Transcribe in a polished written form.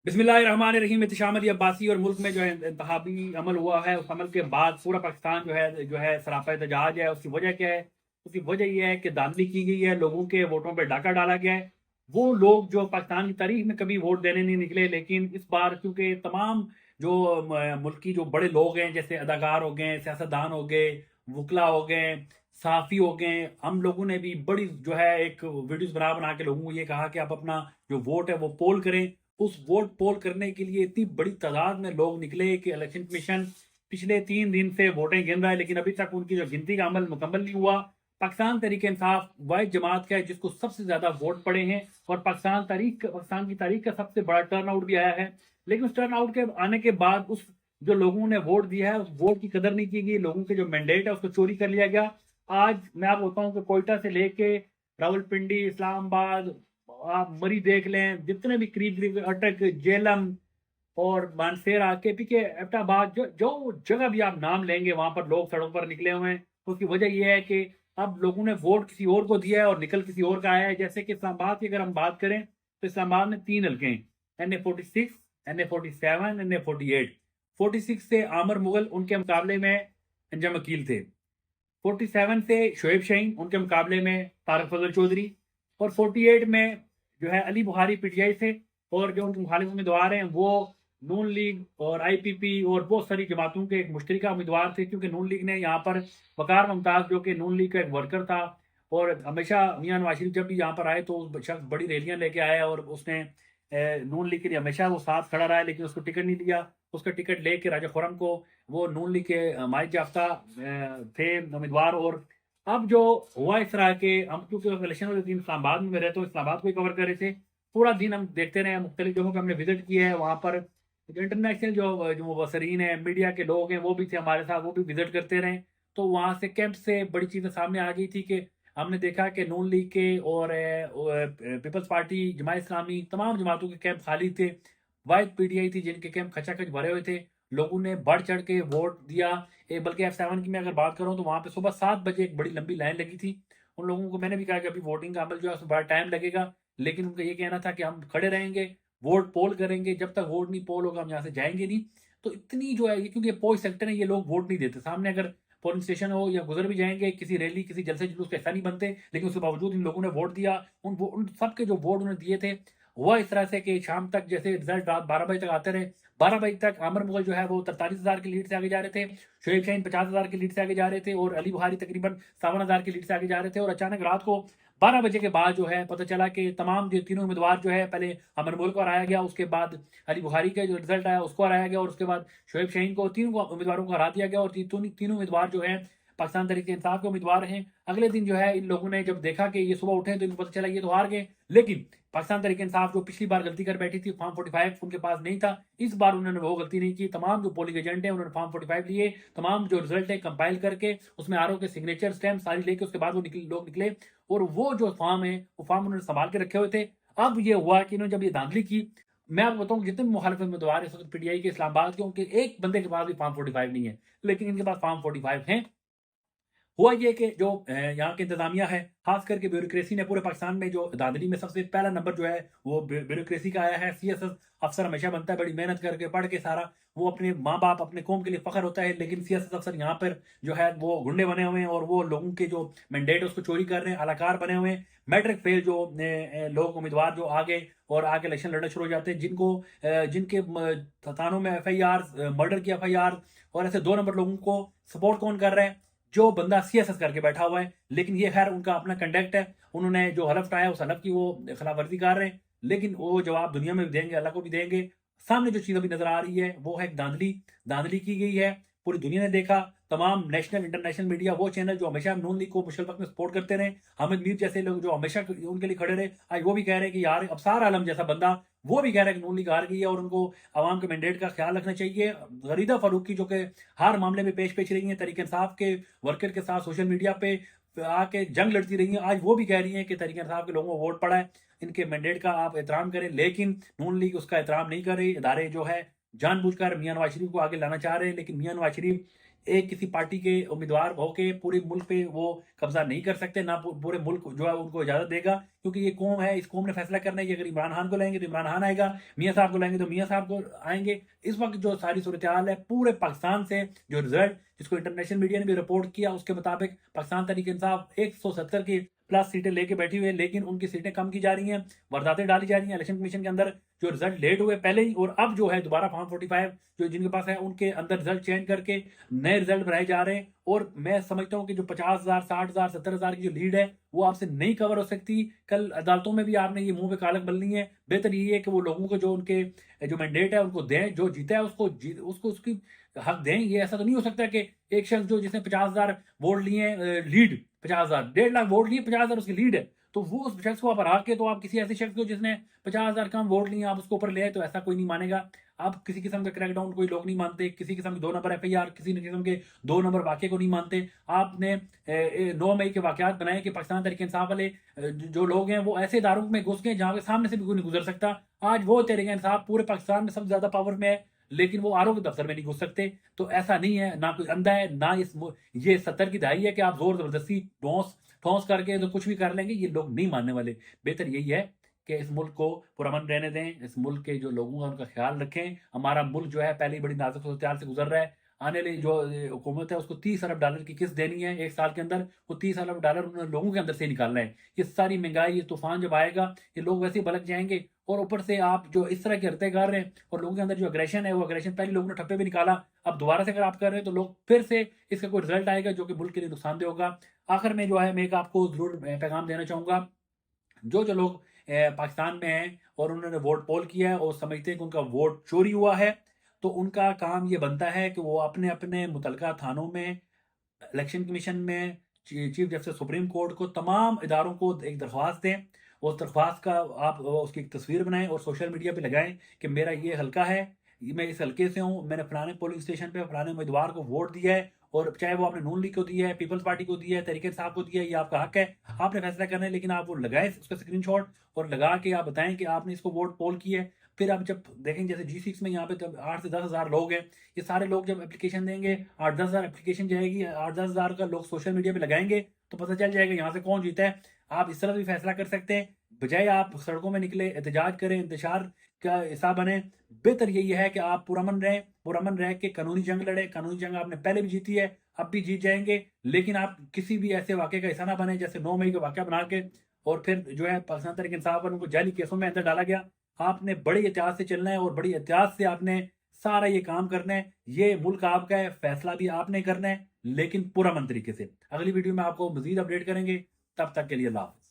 बिस्मिल्लाहिर्रहमानिर्रहीम। इत्तेशाम अली अब्बासी और मुल्क में जो है इंतखाबी अमल हुआ है, उस अमल के बाद पूरा पाकिस्तान जो है सरापा एहतजाज है। उसकी वजह क्या है? उसकी वजह यह है कि धांधली की गई है, लोगों के वोटों पर डाका डाला गया है। वो लोग जो पाकिस्तान की तारीख में कभी वोट देने नहीं निकले, लेकिन इस बार क्योंकि तमाम जो मुल्क की जो बड़े लोग हैं, जैसे अदाकार हो गए, सियासतदान हो गए, वकला हो गए, सहाफ़ी हो गए, हम लोगों ने भी बड़ी जो है एक वीडियोज़ बना बना के लोगों को ये कहा कि आप अपना जो वोट है वो पोल करें। उस वोट पोल करने के लिए इतनी बड़ी तादाद में लोग निकले कि इलेक्शन कमीशन पिछले 3 दिन से वोटें गिन रहा है, लेकिन अभी तक उनकी जो गिनती का अमल मुकम्मल नहीं हुआ। पाकिस्तान तहरीक इंसाफ वाहिद जमात का है जिसको सबसे ज्यादा वोट पड़े हैं, और पाकिस्तान की तारीख का सबसे बड़ा टर्न आउट भी आया है। लेकिन उस टर्न आउट के आने के बाद उस जो लोगों ने वोट दिया है, उस वोट की कदर नहीं की गई। लोगों के जो मैंडेट है उसको चोरी कर लिया गया। आज मैं आपको बताऊं कि कोयटा से लेके रावलपिंडी, इस्लामाबाद, आप मरी देख लें, जितने भी करीब करीब अटक, जेलम और मानसेरा, केपीके, एबटाबाद, जो जो जगह भी आप नाम लेंगे वहां पर लोग सड़कों पर निकले हुए हैं। उसकी वजह यह है कि अब लोगों ने वोट किसी और को दिया है और निकल किसी और का आया है। जैसे कि इस्लामाबाद की अगर हम बात करें तो इस्लामाबाद में 3 हल्के हैं, NA 46, NA 47, NA 48। 46 से आमर मुगल उनके मुकाबले में अंजम अकील थे। 47 से शोएब शाहीन उनके मुकाबले में तारक फजल चौधरी। और 48 में जो है अली बुखारी पीटीआई से। और जो उनके मुखालिफ उम्मीदवार हैं वो नून लीग और आईपीपी और बहुत सारी जमातों के एक मुश्तरका उम्मीदवार थे, क्योंकि नून लीग ने यहाँ पर वकार मुमताज, जो कि नून लीग का एक वर्कर था और हमेशा मियां नवाज शरीफ जब भी यहाँ पर आए तो उस शख्स बड़ी रैलियां लेके आया, और उसने नून लीग के लिए हमेशा वो साथ खड़ा रहा है, लेकिन उसको टिकट नहीं दिया। उसका टिकट लेके राजा खुरम को, वो नून लीग के माइज याफ्ता थे उम्मीदवार। और अब जो हुआ इस तरह के, हम क्योंकि इलेक्शन वाले दिन इस्लामाबाद में रहते हो, इस्लामाबाद को ही कवर कर रहे थे। पूरा दिन हम देखते रहे, मुख्तलिफ जगहों पर हमने विजिट किए हैं। वहाँ पर जो इंटरनेशनल जो मुबसरीन है, मीडिया के लोग हैं, वो भी थे हमारे साथ, वो भी विजिट करते रहे। तो वहाँ से कैंप से बड़ी चीज़ें सामने आ गई थी कि हमने देखा कि नून लीग के और पीपल्स पार्टी, जमात इस्लामी, तमाम जमातों के कैंप खाली थे। वाहिद पीटीआई थी जिनके कैंप खचाखच भरे हुए थे। लोगों ने बढ़ चढ़ के वोट दिया। बल्कि F7 की मैं अगर बात करूं तो वहां पे सुबह 7 बजे एक बड़ी लंबी लाइन लगी थी। उन लोगों को मैंने भी कहा कि अभी वोटिंग का अमल जो है उसमें बड़ा टाइम लगेगा, लेकिन उनका ये कहना था कि हम खड़े रहेंगे, वोट पोल करेंगे, जब तक वोट नहीं पोल होगा हम यहाँ से जाएंगे नहीं। तो इतनी जो है क्योंकि पोल सेक्टर है, ये लोग वोट नहीं देते। सामने अगर पोलिंग स्टेशन हो या गुजर भी जाएंगे, किसी रैली, किसी जलसे जुलूस का हिस्सा नहीं बनते, लेकिन उसके बावजूद इन लोगों ने वोट दिया। उन सबके जो वोट उन्होंने दिए थे हुआ इस तरह से कि शाम तक, जैसे रिजल्ट रात 12 बजे तक आते रहे, 12 बजे तक आमर मुगल जो है वो 43,000 की लीड से आगे जा रहे थे, शोएब शाहीन 50,000 की लीड से आगे जा रहे थे, और अली बुखारी तकरीबन 52,000 की लीड से आगे जा रहे थे। और अचानक रात को 12 बजे के बाद जो है पता चला कि तमाम जो तीनों उम्मीदवार जो है, पहले अमर मुगल को हराया गया, उसके बाद अली बुखारी का जो रिजल्ट आया उसको हराया गया, और उसके बाद शोएब शाहीन को, तीनों उम्मीदवारों को हरा दिया गया। और तीनों उम्मीदवार जो है पाकिस्तान तहरीक इंसाफ के उम्मीदवार हैं। अगले दिन जो है इन लोगों ने जब देखा कि ये सुबह उठे तो इनको पता चला ये तो हार गए, लेकिन पाकिस्तान तहरीक इंसाफ जो पिछली बार गलती कर बैठी थी, फॉर्म 45 उनके पास नहीं था। इस बार उन्होंने वो गलती नहीं की। तमाम जो पोलिंग एजेंट हैं उन्होंने फॉर्म 45 लिए, तमाम जो रिजल्ट है कंपाइल करके उसमें आरओ के सिग्नेचर स्टैम्प सारी लेके उसके बाद वो लोग निकले, और वो जो फॉर्म है वो फॉर्म उन्होंने संभाल के रखे हुए थे। अब ये हुआ कि इन्होंने जब ये धांधली की, मैं आपको बताऊं जितने भी मुखालिफ उम्मीदवार इस वक्त पीटीआई के इस्लामाबाद के, उनके एक बंदे के पास भी फॉर्म 45 नहीं है, लेकिन इनके पास फॉर्म 45 है। हुआ ये कि जो यहाँ की इंतजामिया है, खास करके ब्यूरोक्रेसी ने, पूरे पाकिस्तान में जो धांधली में सबसे पहला नंबर जो है वो ब्यूरोक्रेसी का आया है। सीएसएस अफसर हमेशा बनता है बड़ी मेहनत करके, पढ़ के सारा, वो अपने माँ बाप, अपने कौम के लिए फख्र होता है, लेकिन सीएसएस अफसर यहाँ पर जो है वो गुंडे बने हुए हैं, और वो लोगों के जो मैंडेट है उसको चोरी कर रहे हैं, अलाकार बने हुए हैं। मैट्रिक फेल जो लोग उम्मीदवार जो आगे और आगे इलेक्शन लड़ना शुरू हो जाते हैं, जिनके थानों में FIR, मर्डर की FIR, और ऐसे 2 नंबर लोगों को सपोर्ट कौन कर रहा है? जो बंदा सीएसएस करके बैठा हुआ है। लेकिन ये खैर उनका अपना कंडक्ट है, उन्होंने जो हलफ उठाया उस हलफ की वो खिलाफ वर्जी कर रहे हैं, लेकिन वो जवाब दुनिया में भी देंगे, अल्लाह को भी देंगे। सामने जो चीज़ अभी नजर आ रही है वो है धांधली। धांधली की गई है, पूरी दुनिया ने देखा। तमाम नेशनल इंटरनेशनल मीडिया, वो चैनल जो हमेशा नून लीग को मुशर्रफ वक्त में सपोर्ट करते रहे, हामिद मीर जैसे लोग जो हमेशा उनके लिए खड़े रहे, आज वो भी कह रहे हैं कि यार अबसार आलम जैसा बंदा, वो भी कह रहा है कि नून लीग हार गई है और उनको आवाम के मैंडेट का ख्याल रखना चाहिए। गरीदा फारूकी जो कि हर मामले में पेश रही हैं, तरीके इंसाफ के वर्कर के साथ सोशल मीडिया पे आके जंग लड़ती रही हैं, आज वो भी कह रही हैं कि तरीके इंसाफ के लोगों को वोट पड़ा है, इनके मैंडेट का आप एहतराम करें। लेकिन नून लीग उसका एहतराम नहीं कर रही। इदारे जो है जानबूझकर मियां नवाज शरीफ को आगे लाना चाह रहे हैं, लेकिन मियां नवाज शरीफ एक किसी पार्टी के उम्मीदवार होके पूरे मुल्क पे वो कब्जा नहीं कर सकते, ना पूरे मुल्क जो है उनको इजाजत देगा, क्योंकि ये कौम है, इस कौम ने फैसला करना है कि अगर इमरान खान को लाएंगे तो इमरान खान आएगा, मियाँ साहब को लाएंगे तो मियाँ साहब को आएंगे। इस वक्त जो सारी सूरत हाल है पूरे पाकिस्तान से, जो रिजल्ट जिसको इंटरनेशनल मीडिया ने भी रिपोर्ट किया उसके मुताबिक पाकिस्तान तहरीक इंसाफ 170 की प्लस सीटें लेके बैठी हुई है, लेकिन उनकी सीटें कम की जा रही हैं, वारदातें डाली जा रही हैं इलेक्शन कमीशन के अंदर। जो रिजल्ट लेट हुए पहले ही, और अब जो है दोबारा फॉर्म 45 जो जिनके पास है उनके अंदर रिजल्ट चेंज करके नए रिजल्ट बनाए जा रहे हैं। और मैं समझता हूं कि जो 50,000, 60,000, 70,000 की जो लीड है वो आपसे नहीं कवर हो सकती। कल अदालतों में भी आपने ये मुंह पे कालक बलनी है। बेहतर ये है कि वो लोगों को जो उनके जो मैंडेट है उनको दें, जो जीता है उसको उसकी हक दें। ये ऐसा तो नहीं हो सकता कि एक शख्स जो जिसने 50,000 वोट लिए लीड, 50,000, 1.5 लाख वोट लिए, 50,000 उसकी लीड है, तो वो उस शख्स को आप हरा के, तो आप किसी ऐसे शख्स को जिसने 50,000 कम वोट लिए आप उसको ऊपर ले आए, तो ऐसा कोई नहीं मानेगा। आप किसी किस्म का क्रैकडाउन कोई लोग नहीं मानते, किसी किस्म की 2 नंबर FIR, किसी किस्म के 2 नंबर वाक़े को नहीं मानते। आपने 9 मई के वाक़यात बनाए कि पाकिस्तान तहरीक इंसाफ वाले जो लोग हैं वो ऐसे इदारों में घुस गए जहाँ के सामने से भी कोई नहीं गुजर सकता। आज वो तहरीक इंसाफ पूरे पाकिस्तान में सबसे ज्यादा पावर में है, लेकिन वो RO के दफ्तर में नहीं घुस सकते। तो ऐसा नहीं है, ना कोई अंधा है, ना ये 70 की दहाई है कि आप जोर जबरदस्ती ठोंस ठोंस करके तो कुछ भी कर लेंगे, ये लोग नहीं मानने वाले। बेहतर यही है कि इस मुल्क को पुरअमन रहने दें, इस मुल्क के जो लोगों का उनका ख्याल रखें। हमारा मुल्क जो है पहले ही बड़ी नाजुक सूरत से गुजर रहा है। आने वाली जो हुकूमत है उसको 30 अरब डॉलर की किस्त देनी है 1 साल के अंदर, वो 30 अरब डॉलर उन्होंने लोगों के अंदर से निकालना है। ये सारी महंगाई, ये तूफान जब आएगा ये लोग वैसे ही भलक जाएंगे, और ऊपर से आप जो इस तरह के हरकतें कर रहे हैं और लोगों के अंदर जो अग्रेशन है, वो अग्रेशन पहले लोगों ने ठप्पे पे निकाला, अब दोबारा से अगर आप कर रहे हैं तो लोग फिर से इसका कोई रिजल्ट आएगा जो कि मुल्क के लिए नुकसानदेह होगा। आखिर में जो है मैं एक आपको जरूर पैगाम देना चाहूंगा, जो लोग पाकिस्तान में हैं और उन्होंने वोट पोल किया है और समझते हैं कि उनका वोट चोरी हुआ है, तो उनका काम ये बनता है कि वो अपने अपने मुतलका थानों में, इलेक्शन कमीशन में, चीफ जस्टिस सुप्रीम कोर्ट को, तमाम इदारों को एक दरख्वास्त दें। उस दरख्वास्त का आप उसकी एक तस्वीर बनाएं और सोशल मीडिया पे लगाएं कि मेरा ये हल्का है, मैं इस हल्के से हूँ, मैंने फलाने पोलिंग स्टेशन पे फलाने उम्मीदवार को वोट दिया है, और चाहे वो आपने नून लीग को दिया है, पीपल्स पार्टी को दिया है, तरीके साहब को दिया है, ये आपका हक है, आपने फैसला करना है। लेकिन आप वो लगाएं उसका स्क्रीनशॉट और लगा के आप बताएं कि आपने इसको वोट पोल किया है। फिर आप जब देखेंगे जैसे G6 में यहाँ पे जब 8 से 10 हज़ार लोग हैं, ये सारे लोग जब एप्लीकेशन देंगे, 8-10 हज़ार एप्लीकेशन जाएगी, 8-10 हज़ार का लोग सोशल मीडिया पे लगाएंगे, तो पता चल जाएगा यहाँ से कौन जीता है। आप इस तरह भी फैसला कर सकते हैं, बजाय आप सड़कों में निकले, एहतजाज करें, इंतशार का हिस्सा बने। बेहतर यही है कि आप पुरअमन रहें, पुरअमन रह के कानूनी जंग लड़े। कानूनी जंग आपने पहले भी जीती है, अब भी जीत जाएंगे, लेकिन आप किसी भी ऐसे वाक़े का हिस्सा ना बने जैसे 9 मई का वाक़या बना के और फिर जो है पाकिस्तान तहरीक इंसाफ पर उनको जाली केसों में अंदर डाला गया। आपने बड़े एहतियात से चलना है और बड़ी एहतियात से आपने सारा ये काम करना है। ये मुल्क आपका है, फैसला भी आपने करना है, लेकिन पुरअमन तरीके से। अगली वीडियो में आपको मजीद अपडेट करेंगे, तब तक के लिए अल्लाह हाफ़िज़।